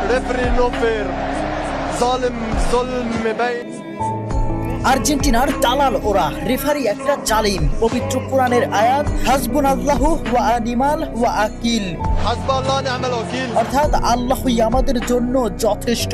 ريفري نوفر ظالم ظلم بين আর্জেন্টিনার দালাল ওরা, রেফারি একটা জালিম। পবিত্র কোরআনের আয়াত হাসবুনাল্লাহু ওয়া নিমাল ওয়াকিল, حسب الله ونعم الوكيل, অর্থাৎ আল্লাহই আমাদের জন্য যথেষ্ট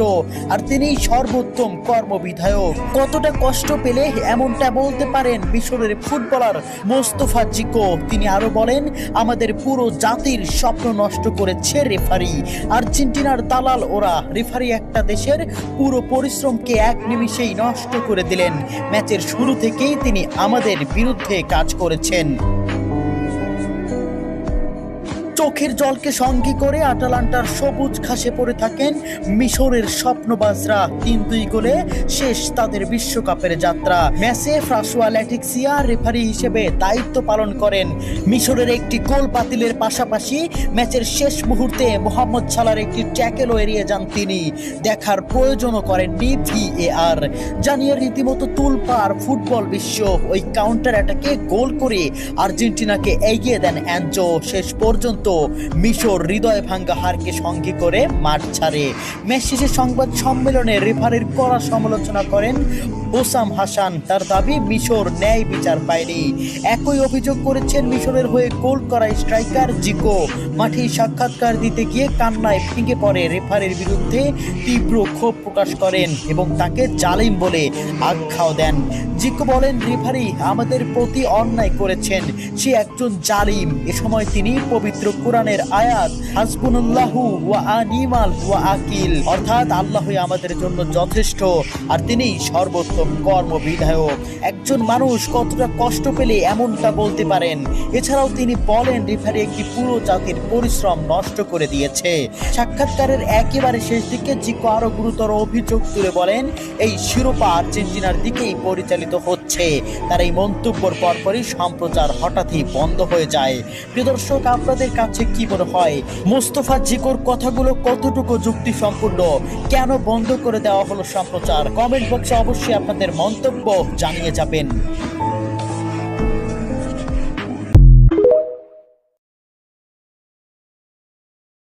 আর তিনিই সর্বোত্তম কর্মবিধায়ক। কতটা কষ্ট পেলে এমনটা বলতে পারেন মিশরের ফুটবলার মোস্তফা জিকো। তিনি আরো বলেন, আমাদের পুরো জাতির স্বপ্ন নষ্ট করেছে রেফারি। আর্জেন্টিনার দালাল ওরা, রেফারি একটা দেশের পুরো পরিশ্রমকে এক নিমিষেই নষ্ট করে দিলেন। ম্যাচের শুরু থেকেই তিনি আমাদের বিরুদ্ধে কাজ করেছেন। চোখের জলকে সঙ্গী করে আটালান্টার সবুজ ঘাসে পড়ে থাকেন মিশরের স্বপ্নবাজরা। 3-2 গোলে শেষ তাদের বিশ্বকাপের যাত্রা। ম্যাচে ফ্রাসোয়া ল্যাটিক্সিয়া রেফারি হিসেবে দায়িত্ব পালন করেন। মিশরের একটি গোল বাতিলের পাশাপাশি ম্যাচের শেষ মুহূর্তে মোহাম্মদ সালার একটি ট্যাকেলও এড়িয়ে যান তিনি। দেখার প্রয়োজনও করেননি VAR। জানিয়ে রীতিমতো তুলপাড় ফুটবল বিশ্ব। ওই কাউন্টার অ্যাটাকে গোল করে আর্জেন্টিনাকে এগিয়ে দেন অ্যানজো। শেষ পর্যন্ত মিশর হৃদয় ভাঙ্গা হারকে সঙ্গী করে মাঠ ছাড়ে। ম্যাচ শেষে সংবাদ সম্মেলনে রেফারির কড়া সমালোচনা করেন ওসাম হাসান। তার দাবি, মিশর ন্যায় বিচার পায়নি। একই অভিযোগ করেছেন মিশরের হয়ে গোল করা স্ট্রাইকার জিকো। মাঠে সাক্ষাৎকার দিতে গিয়ে কান্নায় ভেঙে পড়ে রেফারির বিরুদ্ধে তীব্র ক্ষোভ প্রকাশ করেন এবং তাকে জালিম বলে আখ্যাও দেন। জিকো বলেন, রেফারি আমাদের প্রতি অন্যায় করেছেন, সে একজন জালিম। এ সময় তিনি পবিত্র কোরআনের আয়াত হাসবুনাল্লাহু ওয়া নিমাল ওয়াকিল, অর্থাৎ আল্লাহই আমাদের জন্য যথেষ্ট আর তিনিই সর্বোত্তম কর্মবিধায়ক। একজন মানুষ কতটা কষ্ট পেলে এমনটা বলতে পারেন। এছাড়াও তিনি বলেন, রেফারি একটি পুরো জাতির পরিশ্রম নষ্ট করে দিয়েছে। সাক্ষাৎকারের একেবারে শেষ দিকে জিকো আরো গুরুতর অভিযোগ তুলে বলেন, এই শিরোপা আর্জেন্টিনার দিকেই পরিচালিত হচ্ছে। তার এই মন্তব্যের পরপরই সম্প্রচার হঠাৎই বন্ধ হয়ে যায়। প্রিয় দর্শক, আপনাদের কাছে কি মনে হয় মোস্তফা জিকোর কথাগুলো কতটুকু যুক্তিসম্পূর্ণ? কেন বন্ধ করে দেওয়া হলো সম্প্রচার? কমেন্ট বক্সে অবশ্যই আপনাদের মন্তব্য জানিয়ে যাবেন।